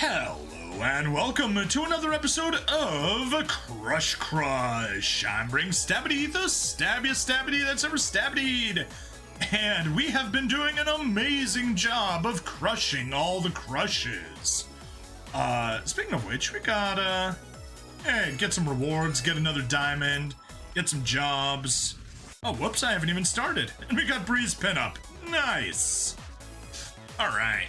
Hello and welcome to another episode of Crush. I'm bringing Stabity, the stabbiest Stabity that's ever stabbied. And we have been doing an amazing job of crushing all the crushes. Speaking of which, we gotta get some rewards, get another diamond, get some jobs. Oh, whoops, I haven't even started. And we got Breeze Pinup. Nice. Alright.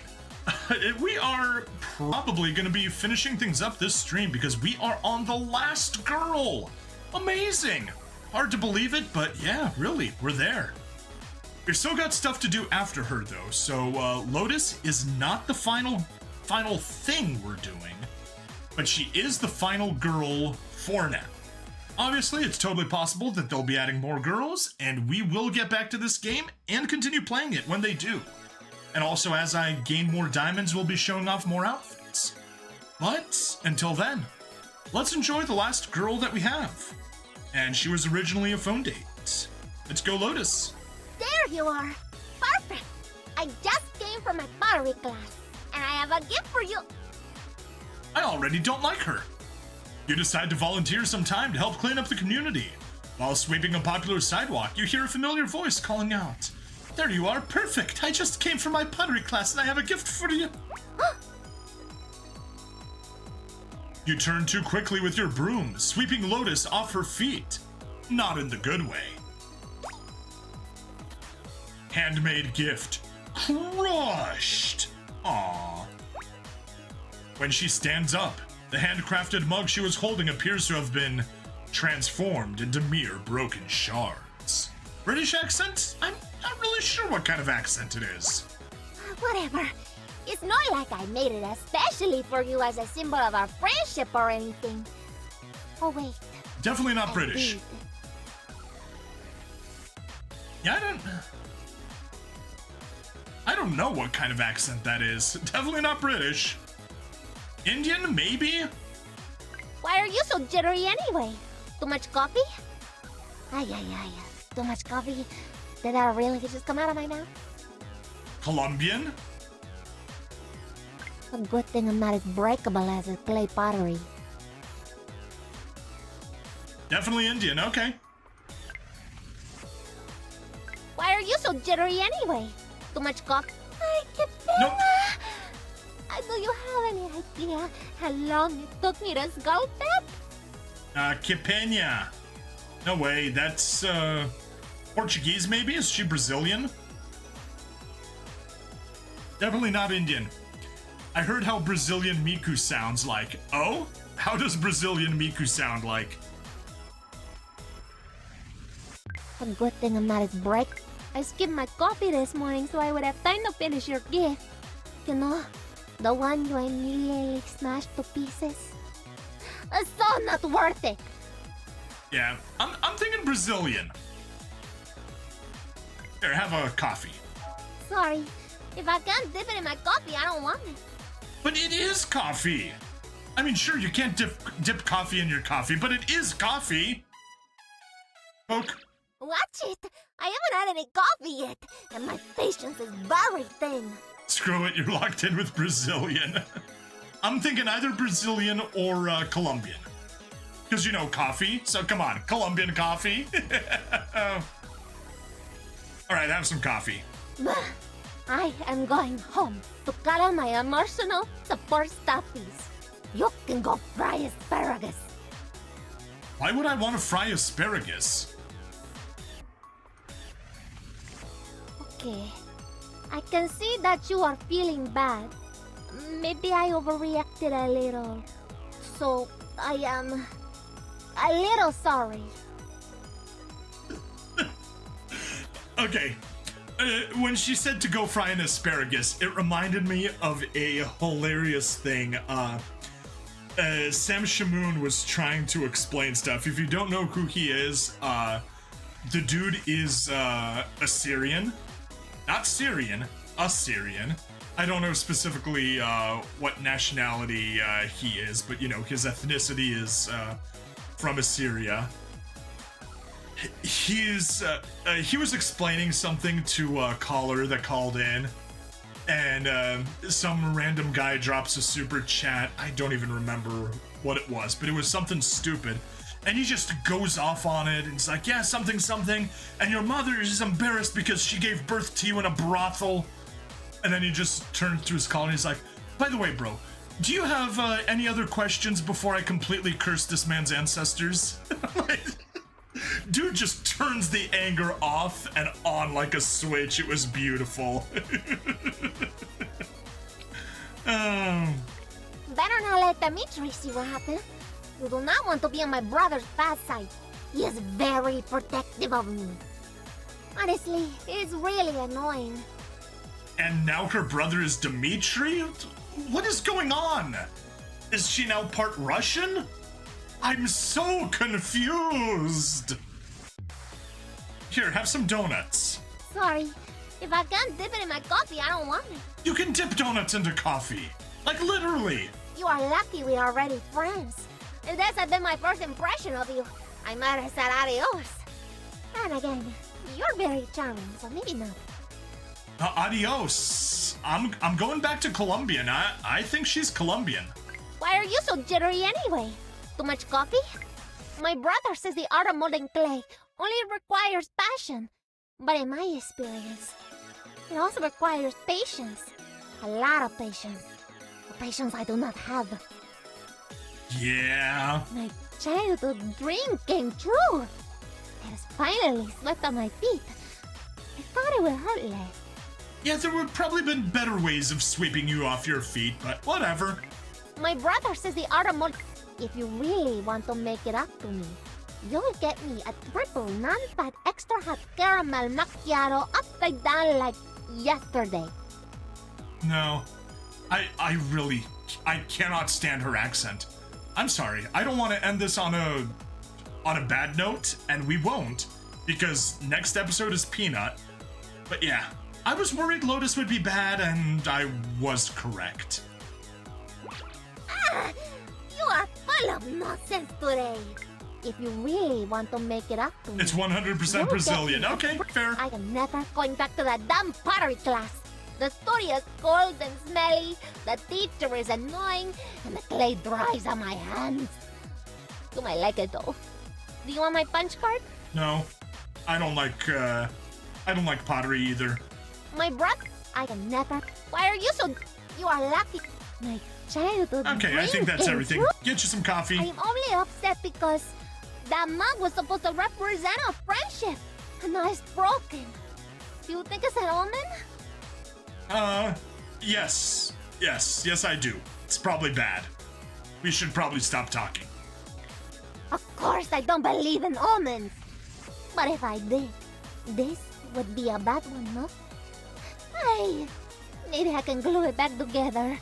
We are probably going to be finishing things up this stream because we are on the last girl. Amazing. Hard to believe it, but yeah, really, we're there. We've still got stuff to do after her though, so Lotus is not the final thing we're doing, but she is the final girl for now. Obviously, it's totally possible that they'll be adding more girls, and we will get back to this game and continue playing it when they do. And also, as I gain more diamonds, we'll be showing off more outfits. But, until then, let's enjoy the last girl that we have. And she was originally a phone date. Let's go, Lotus. There you are. Perfect. I just came from my pottery class, and I have a gift for you. I already don't like her. You decide to volunteer some time to help clean up the community. While sweeping a popular sidewalk, you hear a familiar voice calling out. There you are, perfect! I just came from my pottery class and I have a gift for you! You turn too quickly with your broom, sweeping Lotus off her feet. Not in the good way. Handmade gift. Crushed! Aww. When she stands up, the handcrafted mug she was holding appears to have been transformed into mere broken shards. British accent? I'm not really sure what kind of accent it is. Whatever. It's not like I made it especially for you as a symbol of our friendship or anything. Oh, wait. Definitely not British. Did. Yeah, I don't know what kind of accent that is. Definitely not British. Indian, maybe? Why are you so jittery anyway? Too much coffee? Ay. Too much coffee? Did that really just come out of my mouth? Colombian? A good thing I'm not as breakable as a clay pottery. Definitely Indian, okay. Why are you so jittery anyway? Too much coffee? I can't. Nope. Do you have any idea how long it took me to sculpt that? Que pena. No way, that's, Portuguese maybe? Is she Brazilian? Definitely not Indian. I heard how Brazilian Miku sounds like. Oh? How does Brazilian Miku sound like? A good thing I'm not as break. I skipped my coffee this morning so I would have time to finish your gift. You know, the one you immediately smashed to pieces. It's so not worth it. Yeah, I'm thinking Brazilian. Here, have a coffee. Sorry. If I can't dip it in my coffee, I don't want it. But it is coffee! I mean, sure, you can't dip coffee in your coffee, but it is coffee! Coke? Watch it! I haven't had any coffee yet, and my patience is very thin. Screw it, you're locked in with Brazilian. I'm thinking either Brazilian or Colombian. Because, you know, coffee, so come on, Colombian coffee. Alright, have some coffee. I am going home to gather my emotional support stuffies. You can go fry asparagus. Why would I want to fry asparagus? Okay. I can see that you are feeling bad. Maybe I overreacted a little. So, I am a little sorry. Okay. When she said to go fry an asparagus, it reminded me of a hilarious thing. Sam Shamoon was trying to explain stuff. If you don't know who he is, the dude is Assyrian. Not Syrian, Assyrian. I don't know specifically what nationality he is, but you know, his ethnicity is from Assyria. He was explaining something to a caller that called in, and some random guy drops a super chat. I don't even remember what it was, but it was something stupid. And he just goes off on it, and it's like, yeah, something, and your mother is embarrassed because she gave birth to you in a brothel. And then he just turns to his caller and he's like, by the way, bro, do you have any other questions before I completely curse this man's ancestors? Like, dude just turns the anger off and on like a switch. It was beautiful. Better not let Dimitri see what happened. You do not want to be on my brother's bad side. He is very protective of me. Honestly, it's really annoying. And now her brother is Dimitri? What is going on? Is she now part Russian? I'm so confused. Here, have some donuts. Sorry, if I can't dip it in my coffee, I don't want it. You can dip donuts into coffee. Like literally. You are lucky we are already friends. If this had been my first impression of you, I might have said adios. And again, you're very charming, so maybe not. Adios. I'm going back to Colombian. I think she's Colombian. Why are you so jittery anyway? Too much coffee? My brother says the art of molding clay only requires passion. But in my experience, it also requires patience. A lot of patience. A patience I do not have. Yeah. My childhood dream came true. It has finally swept on my feet. I thought it would hurt less. Yeah, there would probably been better ways of sweeping you off your feet, but whatever. My brother says the art of mold. If you really want to make it up to me, you'll get me a triple non-fat extra hot caramel macchiato upside down like yesterday. No, I cannot stand her accent. I'm sorry, I don't want to end this on a bad note, and we won't, because next episode is Peanut. But yeah, I was worried Lotus would be bad, and I was correct. You are full of nonsense today. If you really want to make it up to me, It's 100% Brazilian. Okay, fair. I am never going back to that damn pottery class. The studio is cold and smelly, the teacher is annoying, and the clay dries on my hands. You might like it though. Do you want my punch card? No, I don't like pottery either. My brother, I can never. Why are you so? You are lucky. My childhood. Okay, I think that's everything. Get you some coffee. I am only upset because that mug was supposed to represent a friendship, and now it's broken. Do you think it's an omen? Yes, I do. It's probably bad. We should probably stop talking. Of course, I don't believe in omens. But if I did, this would be a bad one, no? Hey, maybe I can glue it back together.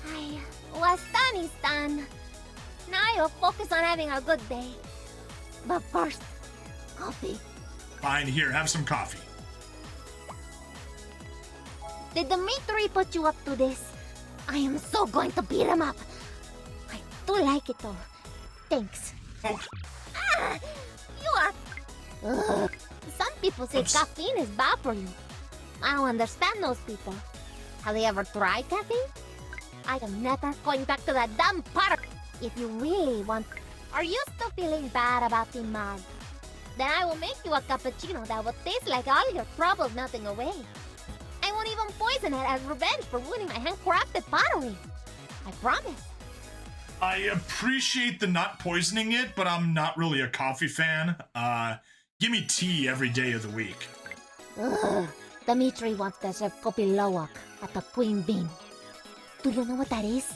Ay, what's done is done. Now you'll focus on having a good day. But first, coffee. Fine, here, have some coffee. Did Dimitri put you up to this? I am so going to beat him up. I do like it though. Thanks. Oh, You are... Ugh. Some people say Oops. caffeine is bad for you. I don't understand those people. Have they ever tried caffeine? I am never going back to that damn park. If you really want... Are you still feeling bad about the mug? Then I will make you a cappuccino that will taste like all your troubles melting away. I won't even poison it as revenge for ruining my handcrafted pottery. I promise. I appreciate the not poisoning it, but I'm not really a coffee fan. Give me tea every day of the week. Ugh. Dimitri wants to serve kopi luwak at the Queen Bean. Do you know what that is?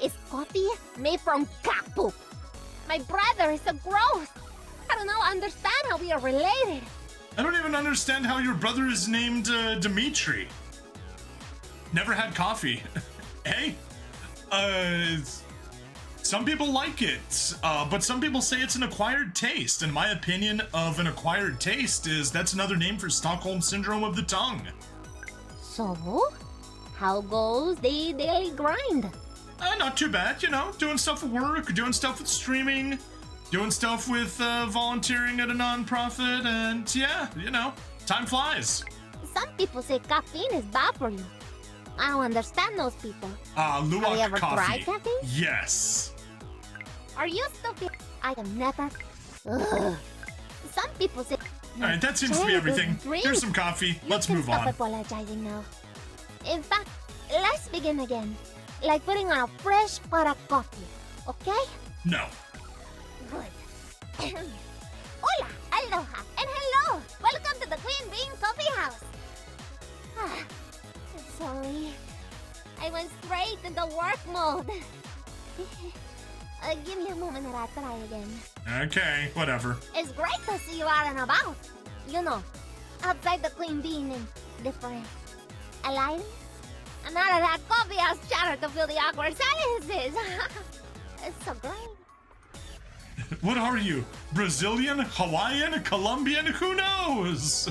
It's coffee made from cat poop. My brother is so gross. I don't know, understand how we are related. I don't even understand how your brother is named Dimitri. Never had coffee. Hey? Some people like it, but some people say it's an acquired taste. And my opinion of an acquired taste is that's another name for Stockholm Syndrome of the tongue. So, how goes the daily grind? Not too bad, you know, doing stuff at work, doing stuff with streaming, doing stuff with volunteering at a nonprofit, and yeah, you know, time flies. Some people say caffeine is bad for you. I don't understand those people. Have you Luwak ever coffee. tried caffeine? Yes. Are you stupid? I have never. Ugh. Some people say. All right, that seems to be everything. Here's some coffee. Let's move Stop on. apologizing now. In fact, let's begin again. Like putting on a fresh pot of coffee. Okay? No. Good. Hola, aloha, and hello! Welcome to the Queen Bean Coffee House. Ah, sorry. I went straight into work mode. Give me a moment and I'll try again. Okay, whatever. It's great to see you out and about. You know, outside the Queen Bean and different alignments. And out of that coffee house chatter to fill the awkward silences. It's so great. What are you? Brazilian? Hawaiian? Colombian? Who knows?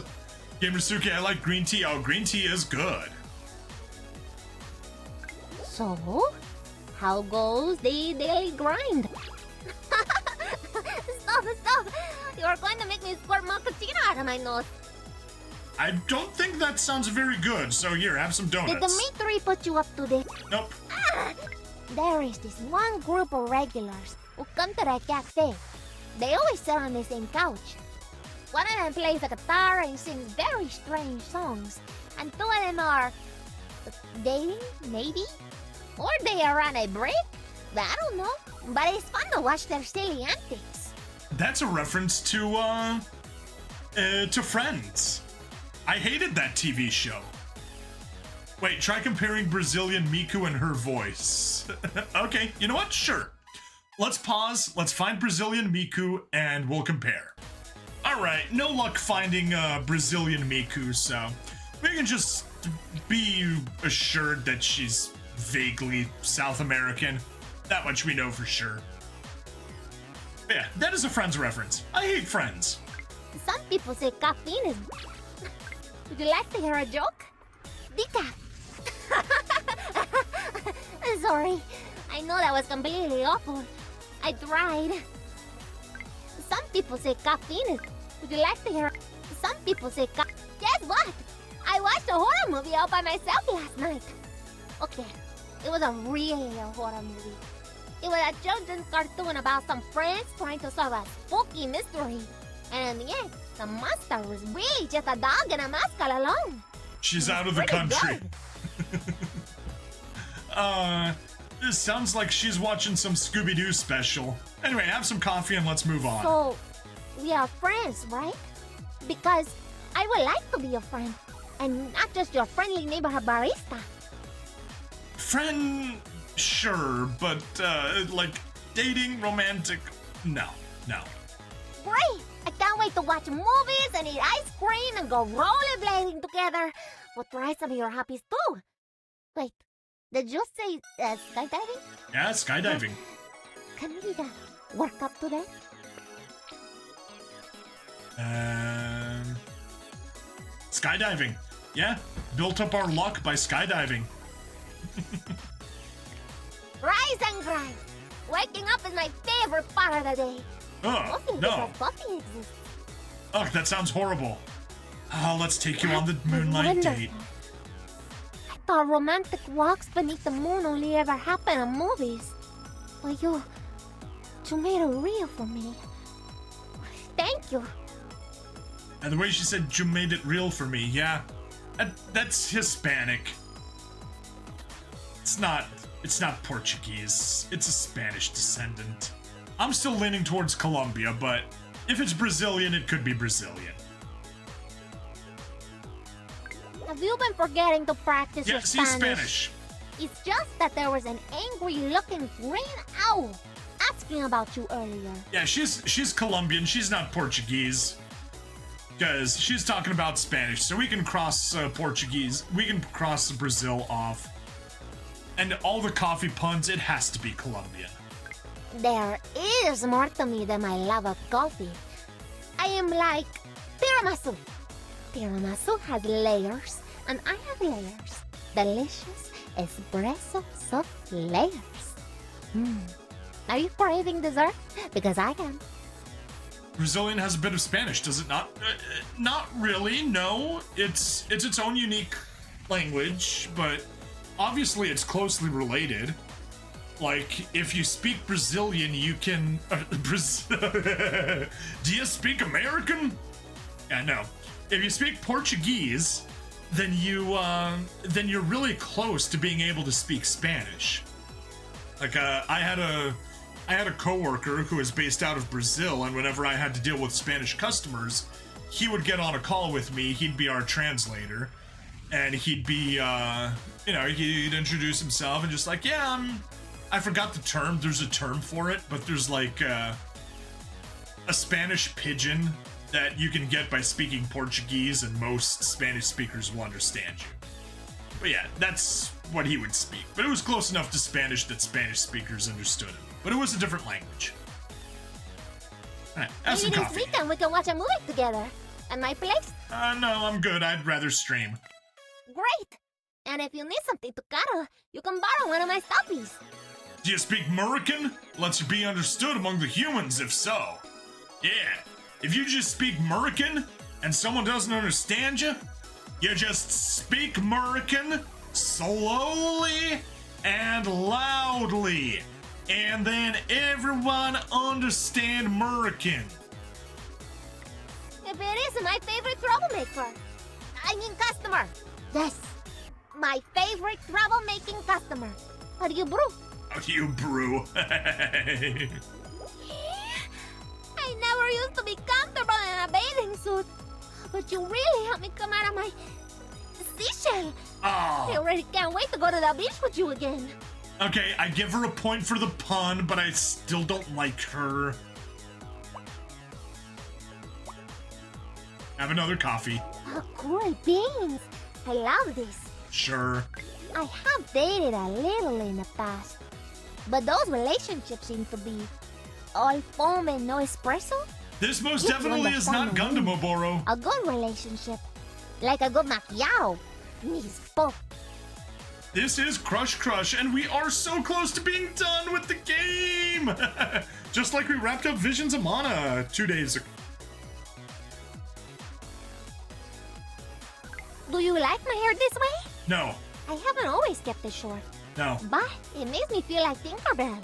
Gamersuke, I like green tea. Oh, green tea is good. So, how goes the daily grind? Stop! You're going to make me squirt mochaccino out of my nose. I don't think that sounds very good, so here, have some donuts. Did the meatery put you up to this? Nope. There is this one group of regulars who come to the cafe. They always sit on the same couch. One of them plays a guitar and sings very strange songs. And two of them are dating, maybe? Or they are on a break? I don't know. But it's fun to watch their silly antics. That's a reference to Friends. I hated that TV show. Wait, try comparing Brazilian Miku and her voice. Okay, you know what? Sure. Let's pause, let's find Brazilian Miku, and we'll compare. Alright, no luck finding Brazilian Miku, so we can just be assured that she's vaguely South American. That much we know for sure. Yeah, that is a Friends reference. I hate Friends. Some people say caffeine is... Would you like to hear a joke? Decaf. Sorry. I know that was completely awful. I tried. Some people say caffeine is... Would you like to hear... Some people say Guess what? I watched a horror movie all by myself last night. Okay, it was a really horror movie. It was a children's cartoon about some friends trying to solve a spooky mystery. And in the end, the monster was really just a dog in a mask all alone. She's out of the country. Good. This sounds like she's watching some Scooby-Doo special. Anyway, have some coffee and let's move on. So, we are friends, right? Because I would like to be your friend. And not just your friendly neighborhood barista. Friend, sure, but, like, dating, romantic, no. Great! I can't wait to watch movies and eat ice cream and go rollerblading together. We'll try some of your hobbies too. Wait, did you say skydiving? Yeah, skydiving. Can we work up to that? Skydiving. Yeah, built up our luck by skydiving. Rise and grind. Waking up is my favorite part of the day. Oh, Mostly no. because coffee exists. Ugh, that sounds horrible. Oh, let's take you on the moonlight Wonderful. date. I thought romantic walks beneath the moon only ever happen in movies. But you made it real for me. Thank you. And the way she said you made it real for me, yeah. That's Hispanic. It's not Portuguese. It's a Spanish descendant. I'm still leaning towards Colombia, but if it's Brazilian, it could be Brazilian. Have you been forgetting to practice Yeah, your see, Spanish? Spanish. It's just that there was an angry-looking green owl asking about you earlier. Yeah, she's Colombian. She's not Portuguese. Because she's talking about Spanish, so we can cross Portuguese. We can cross Brazil off. And all the coffee puns, it has to be Colombian. There is more to me than my love of coffee. I am like tiramisu. Tiramisu has layers, and I have layers. Delicious espresso soft layers. Are you craving dessert? Because I am. Brazilian has a bit of Spanish, does it not? Not really, no. It's its own unique language, but obviously it's closely related. Like, if you speak Brazilian, you can... Do you speak American? Yeah, no. If you speak Portuguese, then you're really close to being able to speak Spanish. Like, I had a coworker who is based out of Brazil, and whenever I had to deal with Spanish customers, he would get on a call with me. He'd be our translator, and he'd be, he'd introduce himself and just like, yeah, I forgot the term. There's a term for it, but there's like a Spanish pidgin that you can get by speaking Portuguese, and most Spanish speakers will understand you. But yeah, that's what he would speak. But it was close enough to Spanish that Spanish speakers understood him. But it was a different language. Alright, have some Maybe coffee. this weekend we can watch a movie together. At my place? No, I'm good. I'd rather stream. Great! And if you need something to cuddle, you can borrow one of my stuffies. Do you speak Murican? Lets you be understood among the humans, if so. Yeah, if you just speak Murican and someone doesn't understand you, you just speak Murican slowly and loudly, and then everyone understand Murican. If it is my favorite troublemaker. I mean customer. Yes, my favorite troublemaking customer. How do you brew? How do you brew? I never used to be comfortable in a bathing suit. But you really helped me come out of my seashell. I already can't wait to go to the beach with you again. Okay, I give her a point for the pun, but I still don't like her. Have another coffee. Oh, cool beans. I love this. Sure. I have dated a little in the past, but those relationships seem to be all foam and no espresso. This most You definitely is not understand Gundam, Oboro. A good relationship, like a good macchiato, needs both. This is Crush, and we are so close to being done with the game! Just like we wrapped up Visions of Mana 2 days ago. Do you like my hair this way? No. I haven't always kept it short, No. but it makes me feel like Tinkerbell.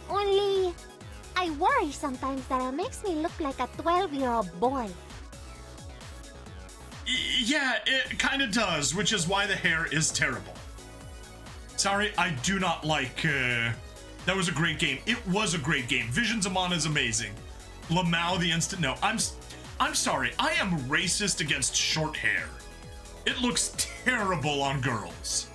Only, I worry sometimes that it makes me look like a 12-year-old boy. Yeah, it kinda does, which is why the hair is terrible. Sorry, I do not like, that was a great game. It was a great game. Visions of Mana is amazing. Lamau the instant, no. I'm sorry, I am racist against short hair. It looks terrible on girls.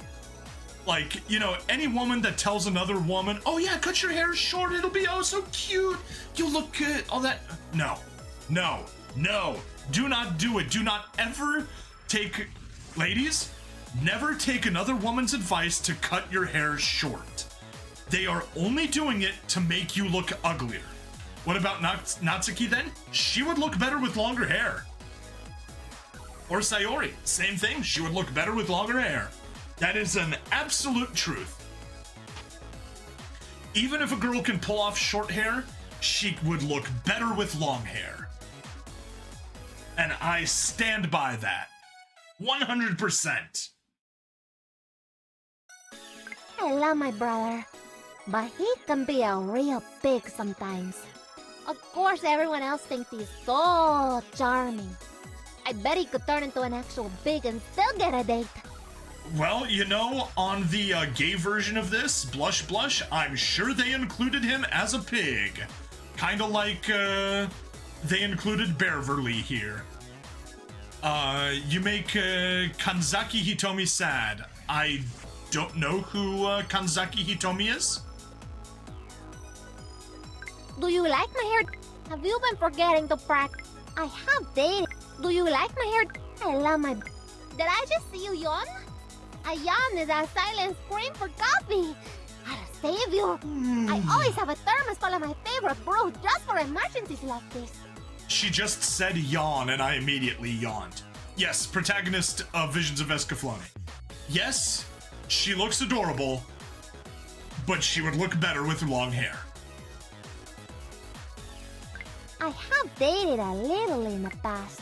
Like, you know, any woman that tells another woman, oh yeah, cut your hair short, it'll be oh so cute, you look good, all that. No, no, no, do not do it. Do not ever take, ladies, never take another woman's advice to cut your hair short. They are only doing it to make you look uglier. What about Natsuki then? She would look better with longer hair. Or Sayori, same thing, she would look better with longer hair. That is an absolute truth. Even if a girl can pull off short hair, she would look better with long hair. And I stand by that. 100%. I love my brother, but he can be a real pig sometimes. Of course, everyone else thinks he's so charming. I bet he could turn into an actual pig and still get a date. Well, you know, on the gay version of this, Blush Blush, I'm sure they included him as a pig. Kinda like, they included Beverly here. You make Kanzaki Hitomi sad. I don't know who Kanzaki Hitomi is. Do you like my hair? Have you been forgetting to practice? I have dated. Do you like my hair? I love my... Did I just see you yawn? A yawn is a silent scream for coffee. I'll save you. I always have a thermos full of my favorite brew just for emergencies like this. She just said yawn and I immediately yawned. Yes, protagonist of Visions of Escaflowne. Yes, she looks adorable, but she would look better with long hair. I have dated a little in the past.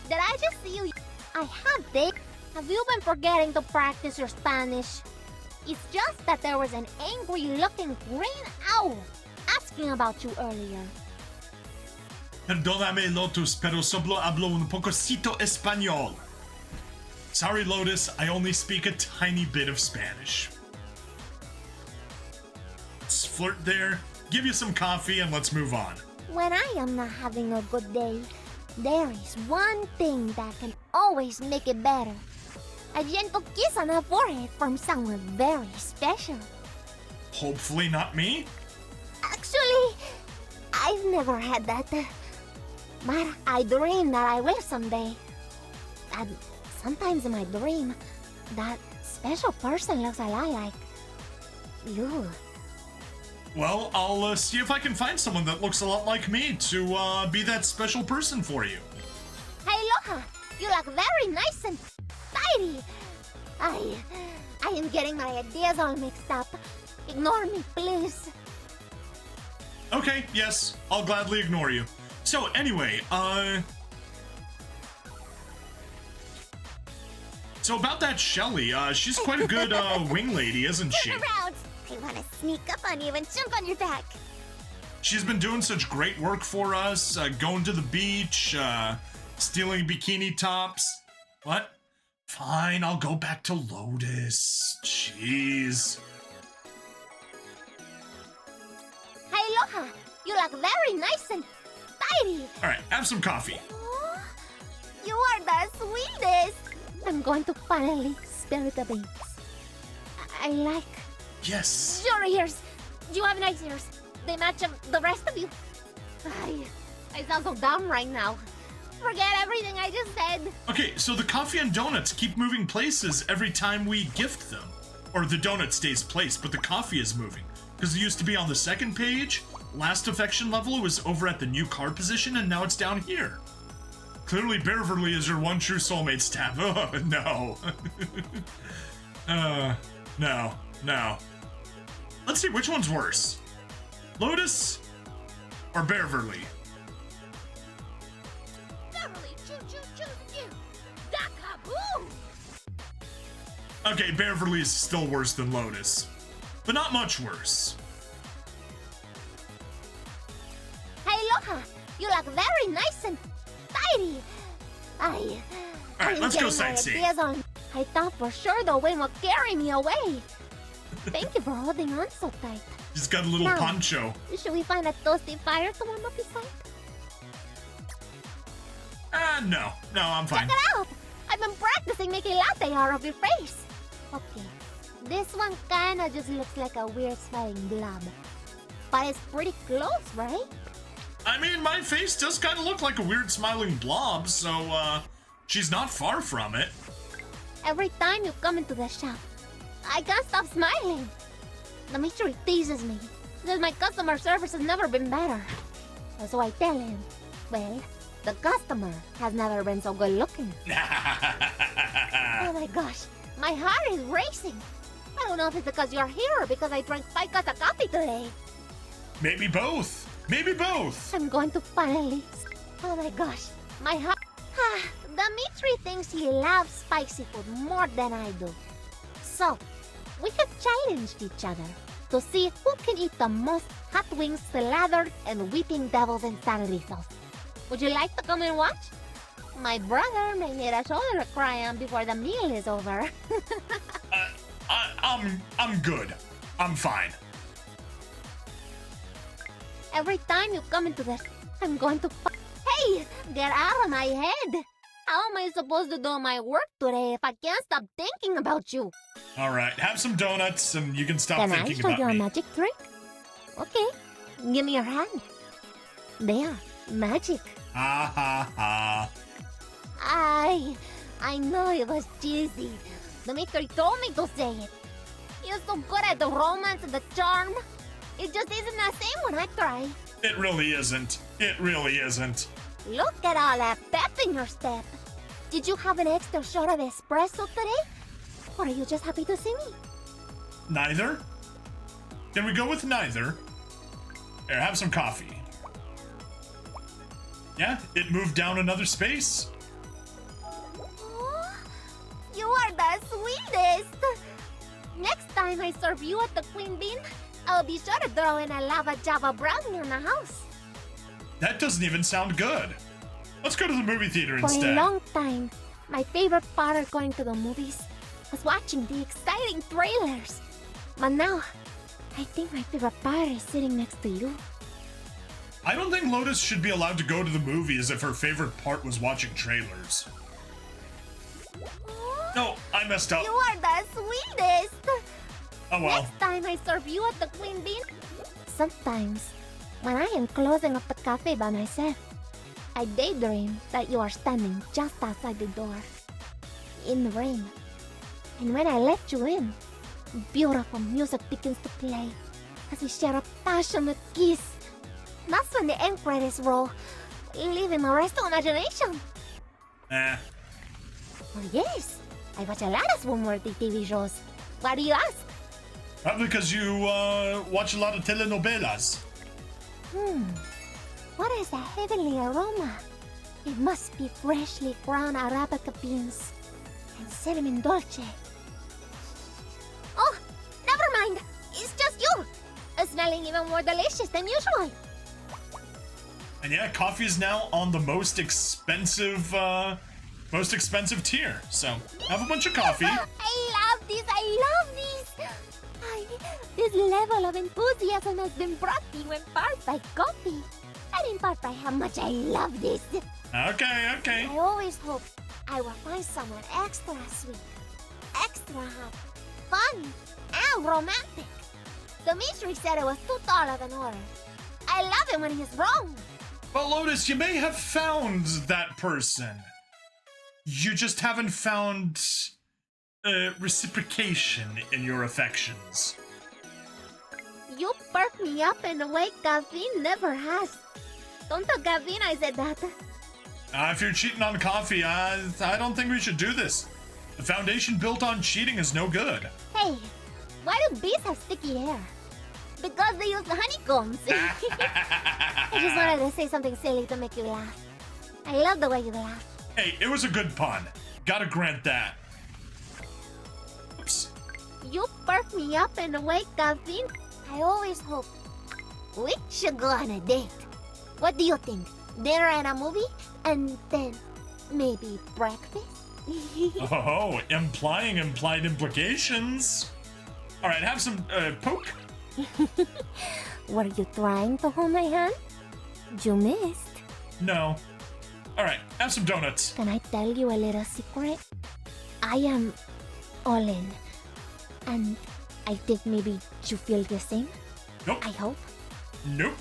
Did I just see you? I have dated. Have you been forgetting to practice your Spanish? It's just that there was an angry-looking green owl asking about you earlier. Perdóname, Lotus, pero solo hablo un pococito español. Sorry, Lotus, I only speak a tiny bit of Spanish. Let's flirt there, give you some coffee, and let's move on. When I am not having a good day, there is one thing that can always make it better. A gentle kiss on the forehead from someone very special. Hopefully not me. Actually, I've never had that. But I dream that I will someday. And sometimes in my dream, that special person looks a lot like you. Well, I'll see if I can find someone that looks a lot like me to be that special person for you. Hey, Loha, you look very nice and tidy. I am getting my ideas all mixed up. Ignore me, please. Okay, yes, I'll gladly ignore you. So anyway, so about that Shelly, she's quite a good wing lady, isn't she? Turn around. I want to sneak up on you and jump on your back. She's been doing such great work for us, going to the beach, stealing bikini tops. What? Fine, I'll go back to Lotus. Jeez. Hey, Loha, you look very nice and tidy. All right, have some coffee. Oh, you are the sweetest. I'm going to finally spill the beans. I like Yes. your ears. You have nice ears. They match the rest of you. I sound so dumb right now. Forget everything I just said. Okay, so the coffee and donuts keep moving places every time we gift them. Or the donut stays placed, but the coffee is moving. Because it used to be on the second page, last affection level it was over at the new card position, and now it's down here. Clearly Beverly is your one true soulmate, Stab. Oh, no. No. Let's see, which one's worse? Lotus or Beverly? Beverly, choo. Da-kaboom! Okay, Beverly is still worse than Lotus, but not much worse. Hey, Loha, you look very nice and tidy. Alright, let's go sightseeing. I thought for sure the wind would carry me away. Thank you for holding on so tight. He's got a little Now, poncho. Should we find a toasty fire to warm up beside? No, I'm fine. Check it out! I've been practicing making latte art of your face. Okay, this one kinda just looks like a weird smiling blob. But it's pretty close, right? I mean, my face does kind of look like a weird smiling blob, so, she's not far from it. Every time you come into the shop, I can't stop smiling. The mystery teases me, because my customer service has never been better. So I tell him, well, the customer has never been so good looking. Oh my gosh, my heart is racing. I don't know if it's because you're here or because I drank 5 cups of coffee today. Maybe both. I'm going to finally... Oh my gosh, my heart... Dimitri thinks he loves spicy food more than I do. So, we have challenged each other to see who can eat the most hot wings slathered and weeping devil's insanity sauce. Would you like to come and watch? My brother may need a shoulder to cry on before the meal is over. I'm good. I'm fine. Every time you come into this, I'm going to... Hey! Get out of my head! How am I supposed to do my work today if I can't stop thinking about you? Alright, have some donuts and you can stop Can thinking I show about you a me. magic trick? Okay, give me your hand. There, magic. Ha ha ha. I know it was cheesy. Dimitri told me to say it. You're so good at the romance and the charm. It just isn't the same when I try. It really isn't. Look at all that pep in your step. Did you have an extra shot of espresso today? Or are you just happy to see me? Neither? Can we go with neither? Here, have some coffee. Yeah, it moved down another space. Oh, you are the sweetest! Next time I serve you at the Queen Bean, I'll be sure to throw in a lava java brownie in the house. That doesn't even sound good. Let's go to the movie theater For instead. a long time, my favorite part of going to the movies was watching the exciting trailers. But now, I think my favorite part is sitting next to you. I don't think Lotus should be allowed to go to the movies if her favorite part was watching trailers. No, I messed up. You are the sweetest! Oh well. Next time I serve you at the Queen Bean. Sometimes, when I am closing up the cafe by myself, I daydream that you are standing just outside the door, in the rain. And when I let you in, beautiful music begins to play as we share a passionate kiss. That's when the end credits roll, leaving the rest to imagination. Eh. Oh yes, I watch a lot of swoon-worthy TV shows. Why do you ask? Probably because you watch a lot of telenovelas. What is that heavenly aroma? It must be freshly ground Arabica beans and cinnamon dolce. Oh, never mind. It's just you. Smelling even more delicious than usual. And yeah, coffee is now on the most expensive tier. So have a bunch of coffee. I love this. I love this. This level of enthusiasm has been brought to you in part by coffee, and in part by how much I love this. Okay. I always hoped I would find someone extra sweet, extra hot, fun, and romantic. Dimitri said it was too tall of an order. I love him when he's wrong. But Lotus, you may have found that person. You just haven't found reciprocation in your affections. You perk me up in a way caffeine never has. Tonto caffeine, I said that. If you're cheating on coffee, I don't think we should do this. The foundation built on cheating is no good. Hey, why do bees have sticky hair? Because they use honeycombs. I just wanted to say something silly to make you laugh. I love the way you laugh. Hey, it was a good pun. Gotta grant that. Oops. You perk me up in a way caffeine. I always hope we should go on a date. What do you think? Dinner and a movie? And then maybe breakfast? Oh, implying implied implications. All right, have some poke. Were you trying to hold my hand? You missed. No. All right, have some donuts. Can I tell you a little secret? I am all in. And I think maybe you feel the same. Nope. I hope. Nope.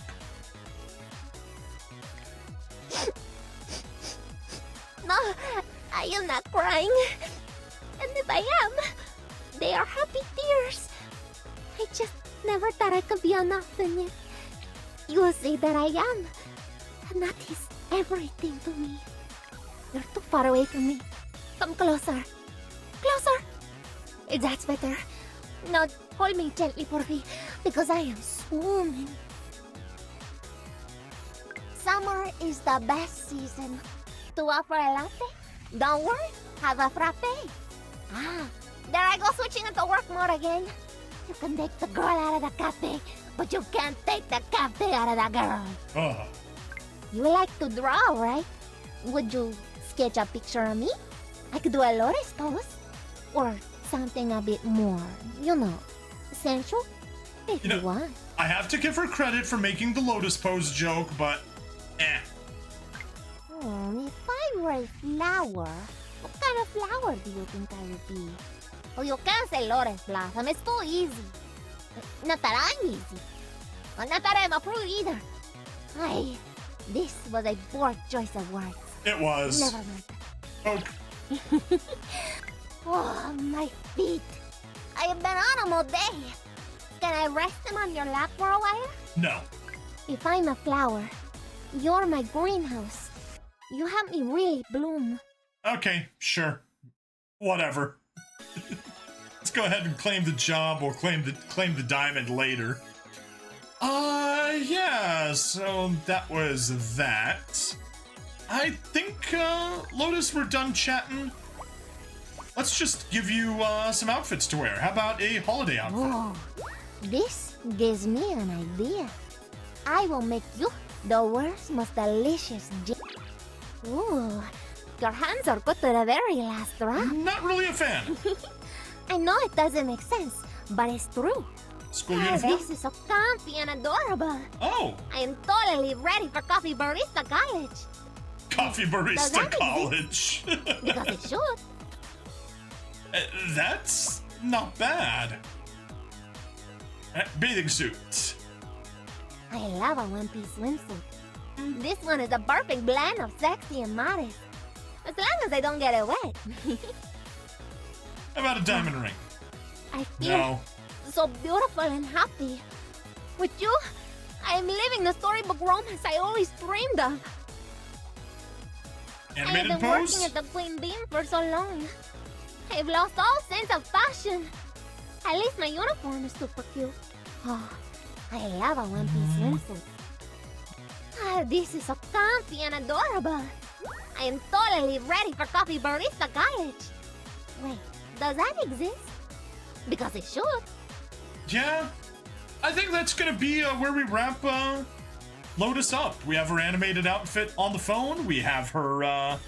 No, I am not crying. And if I am, they are happy tears. I just never thought I could be enough in it. You will say that I am. And that is everything to me. You're too far away from me. Come closer. Closer. That's better. Now hold me gently, Porfi, because I am swooning. Summer is the best season. To offer a latte? Don't worry, have a frappe. Ah, there I go switching into work mode again. You can take the girl out of the cafe, but you can't take the cafe out of the girl. Oh. You like to draw, right? Would you sketch a picture of me? I could do a Lotus pose. Or something a bit more, sensual? If you want. I have to give her credit for making the Lotus pose joke, but If I were a flower, what kind of flower do you think I would be? Oh, you can't say Lotus Blossom, it's too easy. Not that I'm easy. Well, not that I'm a prude either. This was a poor choice of words. it was. Never mind. Poke. Oh, my feet. I have been on them all day. Can I rest them on your lap for a while? No. If I'm a flower, you're my greenhouse. You help me really bloom. Okay, sure. Whatever. Let's go ahead and claim the job or claim the diamond later. Yeah, so that was that. I think, Lotus, we're done chatting. Let's just give you, some outfits to wear. How about a holiday outfit? Whoa, this gives me an idea. I will make you the world's most delicious Ooh, your hands are good to the very last drop. Not really a fan. I know it doesn't make sense, but it's true. School uniform? This is so comfy and adorable. Oh. I am totally ready for Coffee Barista College. Coffee Barista College. Because it should. That's not bad. Bathing suit. I love a one-piece swimsuit. This one is the perfect blend of sexy and modest. As long as I don't get it wet. How about a diamond ring? I feel so beautiful and happy. With you, I am living the storybook romance I always dreamed of. Animated I have been pose? working at the Queen Bean for so long. I've lost all sense of fashion. At least my uniform is super cute. Oh, I love a one-piece swimsuit. This is so comfy and adorable. I am totally ready for Coffee Barista College. Wait, does that exist? Because it should. Yeah, I think that's gonna be where we wrap Lotus up. We have her animated outfit on the phone. We have her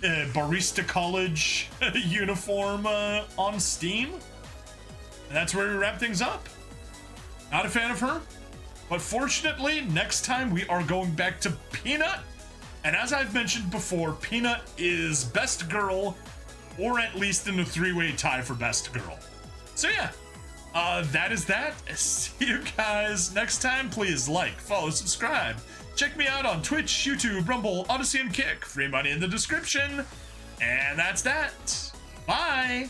Barista College uniform on Steam. And that's where we wrap things up. Not a fan of her, but fortunately, next time we are going back to Peanut. And as I've mentioned before, Peanut is best girl, or at least in a three-way tie for best girl. So yeah, that is that. See you guys next time. Please like, follow, subscribe. Check me out on Twitch, YouTube, Rumble, Odyssey, and Kick. Free money in the description. And that's that. Bye.